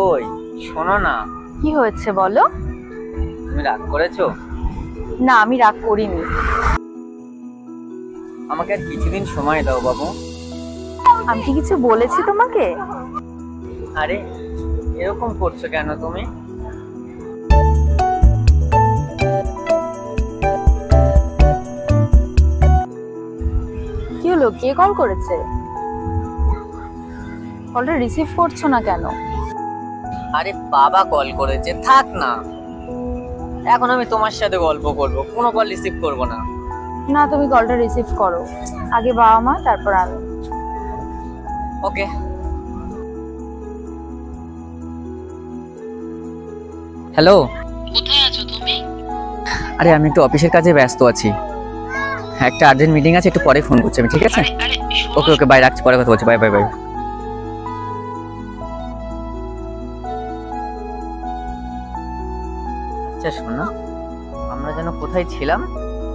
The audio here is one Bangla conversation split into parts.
ওই শোনো না। কি হয়েছে বলো? তুমি রাগ করেছো? না, আমি রাগ করিনি। আমাকে আর কিছুদিন সময় দাও বাবু। আমি কি কিছু বলেছি তোমাকে? আরে এরকম করছো কেন তুমি? কি হলো, কে কল করেছে? কলটা রিসিভ করছো না কেন? আরে বাবা কল করেছে, থাক না। এখন আমি তোমার সাথে গল্প করব, কোনো কল রিসিভ করব না। না, তুমি কলটা রিসিভ করো। আগে বাবা মা, তারপর আমি। ওকে। হ্যালো, কোথায় আছো তুমি? আরে আমি একটু অফিসের কাজে ব্যস্ত আছি। হ্যাঁ, একটা আর্জেন্ট মিটিং আছে, একটু পরে ফোন করছি আমি, ঠিক আছে? ওকে ওকে, বাই, রাখছি, পরে কথা বলছি, বাই বাই বাই। আচ্ছা শোনো, আমরা যেন কোথায় ছিলাম?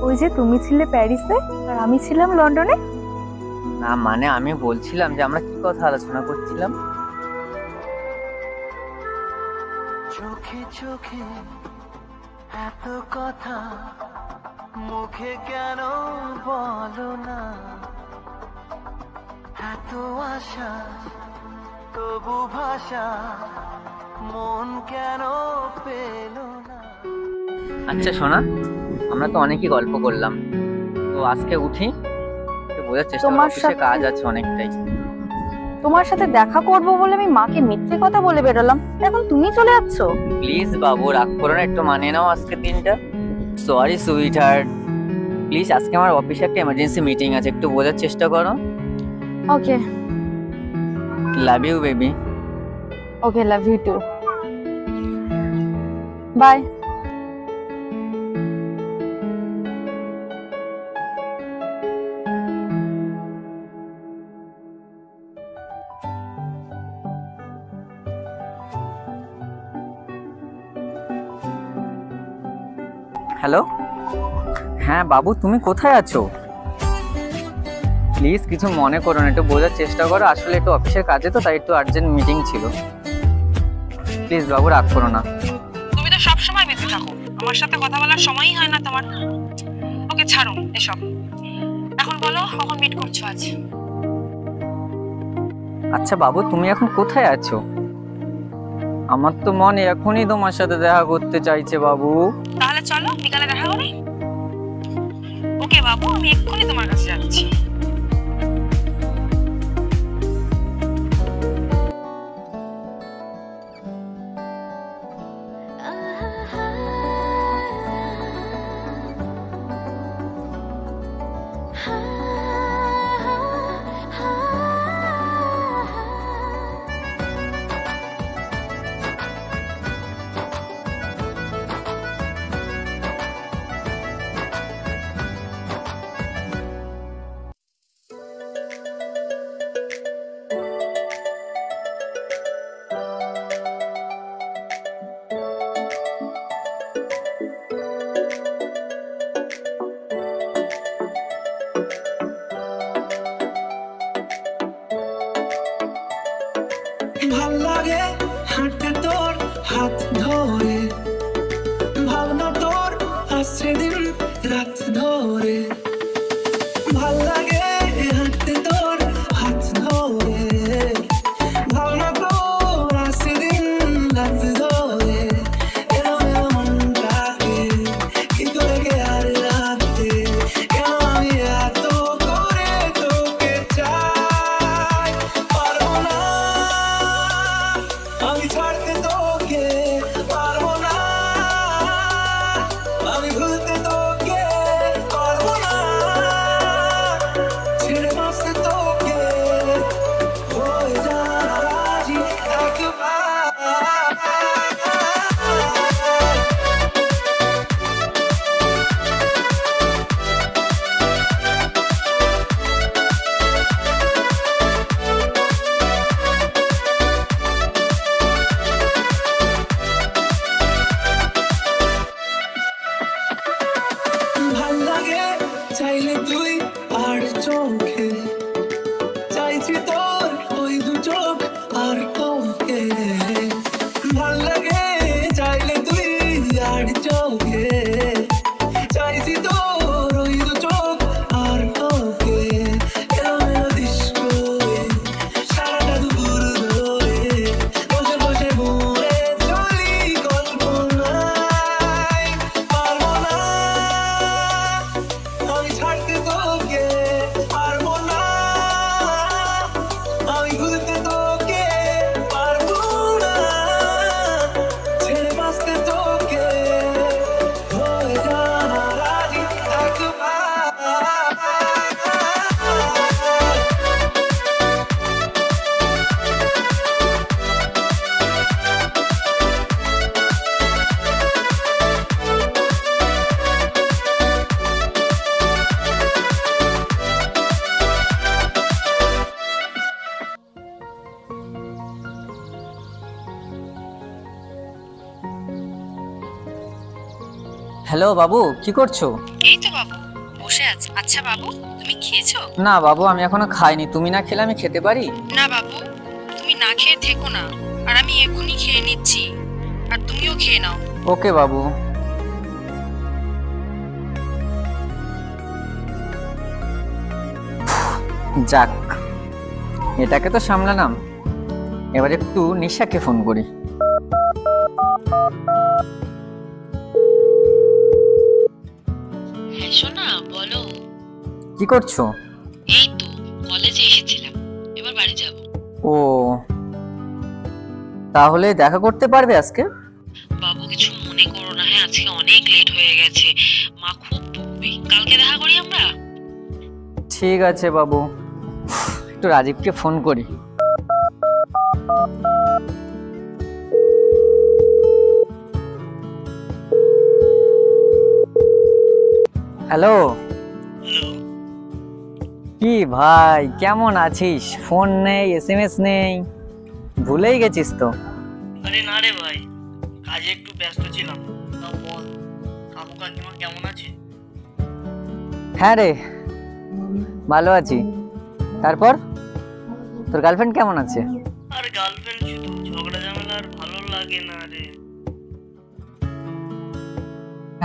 ওই যে তুমি ছিলে প্যারিসে আর আমি ছিলাম লন্ডনে। না মানে আমি বলছিলাম যে আমরা কি কথা আলোচনা করছিলাম। চোখে চোখে এত কথা মুখে কেন বলো না, এত আশা তবু ভাষা মন কেন পেল না। আচ্ছা শোনা, আমরা তো অনেকই গল্প করলাম, তো আজকে উঠি, একটু বোঝার চেষ্টা করো, অফিসে কাজ আছে অনেকটাই। তোমার সাথে দেখা করব বলে আমি মাকে মিথ্যে কথা বলে বেরোলাম, এখন তুমি চলে যাচ্ছ। প্লিজ বাবু, রাগ করো না, একটু মানিয়ে নাও আজকের দিনটা। সরি সুইট হার্ট, প্লিজ, আজকে আমার অফিসে একটা এমার্জেন্সি মিটিং আছে, একটু বোঝার চেষ্টা করো। Okay. Love you baby. Okay, love you too. Bye. Hello, হ্যাঁ বাবু, তুমি কোথায় আছো? প্লিজ কিছু মনে করো না, একটু বোঝার চেষ্টা করো, আসলে একটু অফিসের কাজে তো, তাই একটু আর্জেন্ট মিটিং ছিল। প্লিজ বাবু, রাগ করো না। তুমি তো সব সময় বিজি থাকো, আমার সাথে কথা বলার সময়ই হয় না তোমার। ওকে ছাড়ো এসব, এখন বলো কখন মিট করছো আজ? আচ্ছা বাবু, তুমি এখন কোথায় আছো? আমার তো মনে এখনই তোমার সাথে দেখা করতে চাইছে বাবু। তাহলে চলো বিকালে দেখা করি। ওকে বাবু, আমি এক্ষুনি তোমার কাছে যাচ্ছি। ভাল লাগে হাঁটতে তোর হাত ধরে, ভাবনা তোর আসছে দিন রাত ধরে। ভাল লাগে হাঁটতে তোর হাত ধরে, ভাবনা তোর আসছে দিন রাত ধরে। এরম মনটাকে কি করে কে আর রাখতে, কেন আমি এত করে তোকে চাই। পারবো না আমি ছাড়তে তোকে, পারবো না আমি ভুলতে তোকে, পারবো না। হ্যালো বাবু, কি করছো? এই তো বাবু, বসে আছি। আচ্ছা বাবু, তুমি খেয়েছো? না বাবু, আমি এখনো খাইনি। তুমি না খেলে আমি খেতে পারি? না বাবু, তুমি না খেয়ে থেকো না, আর আমি এখনই খেয়ে নিচ্ছি, আর তুমিও খেয়ে নাও। ওকে বাবু। যাক, এটাকে তো সামলালাম। এবার একটু নিশাকে ফোন করি। হ্যাঁ সোনা, বলো। কি করছো? এই তো কলেজে এসেছিলাম, এবার বাড়ি যাব। ও, তাহলে দেখা করতে পারবে আজকে? বাবু কিছু মনে করো না, হ্যাঁ আজকে অনেক লেট হয়ে গেছে, মা খুব বকবে। কালকে দেখা করি আমরা। ঠিক আছে বাবু, একটু রাজীবকে ফোন করি। হ্যালো। কি ভাই, কেমন আছিস? ফোন নেই, এসএমএস নেই, ভুলেই গেছিস তো? আরে না রে ভাই, কাজে একটু ব্যস্ত ছিলাম। তাও বল, কাকু কাকিমা কেমন আছে? হ্যাঁ রে, ভালো আছি। তারপর তোর গার্লফ্রেন্ড কেমন আছে? আর গার্লফ্রেন্ড শুধু ঝগড়া ঝামেলা, আর ভালো লাগে না রে।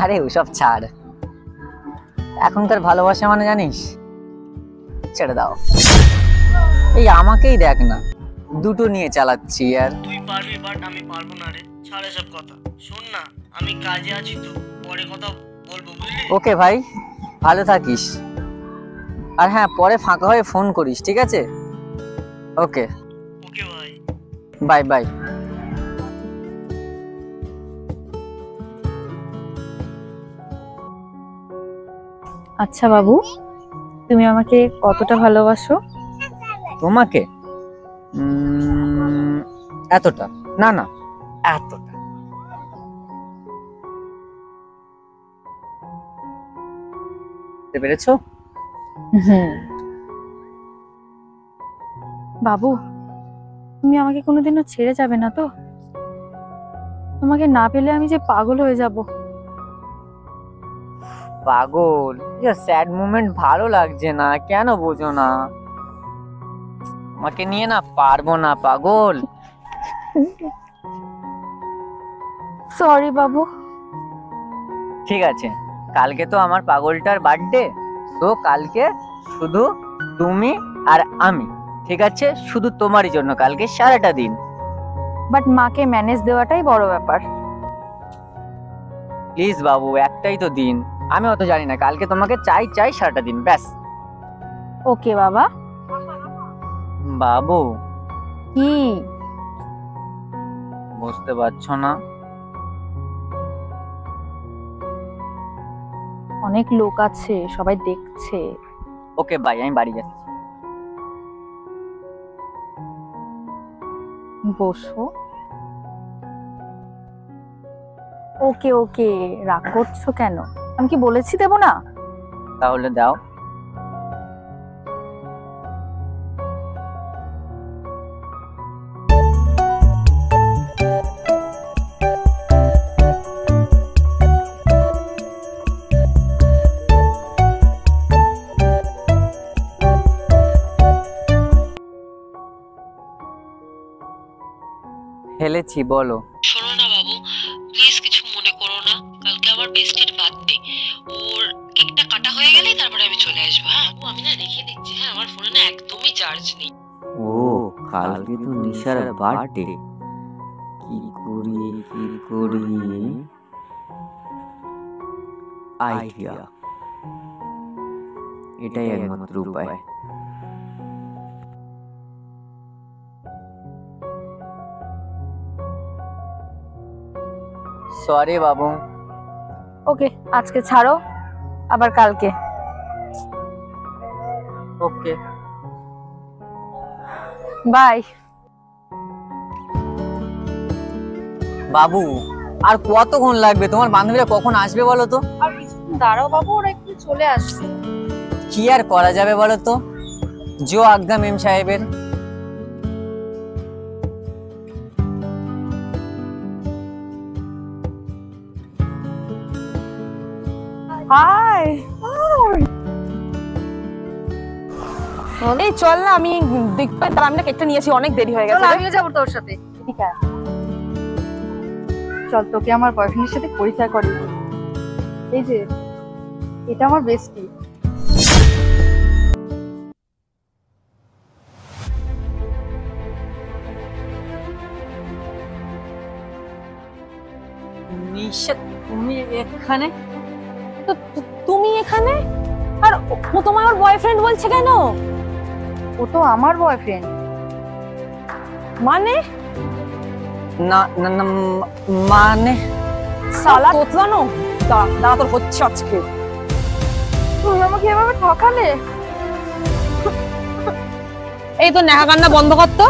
আরে ওসব ছাড়, এখনকার ভালোবাসা মানে জানিস, ছেড়ে দাও। এই আমাকেই দেখ না, দুটো নিয়ে চালাচ্ছি। আর তুই পারবি, বাট আমি পারবো না রে। ছাড় এসব কথা। শোন না, আমি কাজে আছি তো, পরে কথা বলবো, বুঝলি? ওকে ভাই, ভালো থাকিস। আর হ্যাঁ, পরে ফাঁকা হয়ে ফোন করিস, ঠিক আছে? ওকে, ওকে ভাই। Bye bye. আচ্ছা বাবু, তুমি আমাকে কতটা ভালোবাসো? তোমাকে এতটা না, না এতটা। বুঝতে পেরেছো? বাবু, তুমি আমাকে কোনোদিনও ছেড়ে যাবে না তো? তোমাকে না পেলে আমি যে পাগল হয়ে যাব। পাগল? স্যাড মোমেন্ট ভালো লাগছে না, কেন বোঝো না? আমাকে নিয়ে না পারবো না পাগল। সরি বাবু। ঠিক আছে, কালকে তো আমার পাগলটার বার্থডে, তো কালকে শুধু তুমি আর আমি, ঠিক আছে? শুধু তোমারই জন্য কালকে সারাটা দিন। বাট মাকে ম্যানেজ দেওয়াটাই বড় ব্যাপার। প্লিজ বাবু, একটাই তো দিন, আমি অত জানি না। কালকে তোমাকে চাই চাই সারাটা দিন, ব্যাস। ওকে বাবা। বাবু, কি? বুঝতে পারছো না? অনেক লোক আছে, সবাই দেখছে। ওকে বাই, আমি বাড়ি যাচ্ছি। বসো। ওকে ওকে, রাগ করছো কেন? আমি কি বলেছি দেবো না? তাহলে দাও। হেলেছি, বলো। শোনো না বাবু, প্লিজ কিছু মনে করো না, কালকে আমার বেস্টির বার্থডে, ওর কেকটা কাটা হয়ে গেলেই তারপরে আমি চলে আসবো। হ্যাঁ ও, আমি না রেখে দিচ্ছি। হ্যাঁ আমার ফোনে না একদমই চার্জ নেই। ও, কালকে তো নিশার বার্থডে। কি করি কি করি, আইডিয়া, এটাই একমাত্র উপায়। সরি বাবু। ওকে, আজকে ছাড়ো, আবার কালকে। ওকে, বাই। বাবু আর কতক্ষণ লাগবে? তোমার বান্ধবীরা কখন আসবে বলো তো? আর কিছুক্ষণ দাঁড়াও বাবু, ওরা একটু চলে আসবে। কি আর করা যাবে বলো তো, জো আজ্ঞা মেম সাহেবের। হাই এই চল না, আমি দেখতে তার আমি না কেকটা নিয়েছি, অনেক দেরি হয়ে গেছে। আমিও যাবো তোর সাথে। ঠিক আছে, চল তোকে আমার বয়ফ্রেন্ডের সাথে পরিচয় করি। এই যে এটা আমার বেস্টি। নিশা, তুমি এখানে? তুমি এখানে? আর ও তোমার বয়ফ্রেন্ড বলছে কেন? ও তো আমার বয়ফ্রেন্ড। মানে না না না, মানে সালা তোতলানো। দাঁড়া তোর হচ্ছে আজকে। তুই আমাকে এভাবে ঠকালে? এই তো নেহা কান্না বন্ধ কর তো।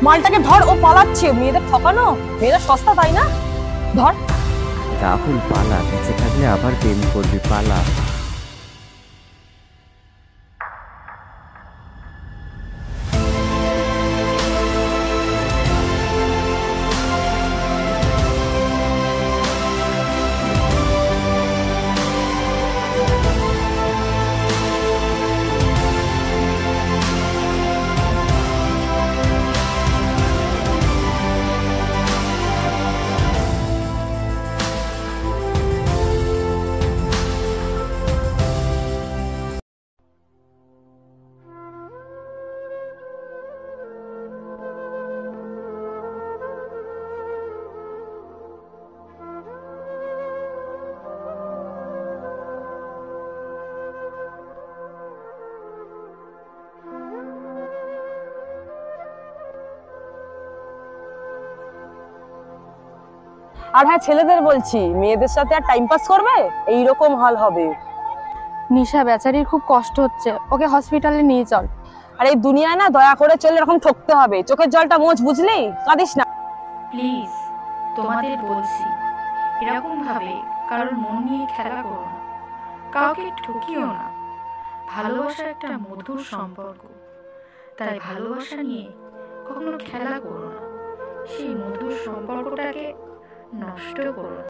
মালটাকে ধর, ও পালাচ্ছে। মেয়েদের ঠকানো, মেয়েদের সস্তা, তাই না? ধর। রাহুল পালা, বেঁচে থাকলে আবার প্রেম করবি, পালা। আর হ্যাঁ, ছেলেদের বলছি, মেয়েদের সাথে আর টাইম পাস করবে, এইরকম হাল হবে। নিশা বেচারির খুব কষ্ট হচ্ছে, ওকে হসপিটালে নিয়ে চল। আর এই দুনিয়ায় না দয়া করে চলে এরকম ঠকতে হবে। চোখের জলটা মোচ, বুঝলি? কাঁদিস না। প্লিজ তোমাদের বলছি, এরকম ভাবে কারোর মন নিয়ে খেলা করো না, কাউকে ঠকিও না। ভালোবাসা একটা মধুর সম্পর্ক, তাই ভালোবাসা নিয়ে কখনো খেলা করো না, সেই মধুর সম্পর্কটাকে নষ্ট করো না।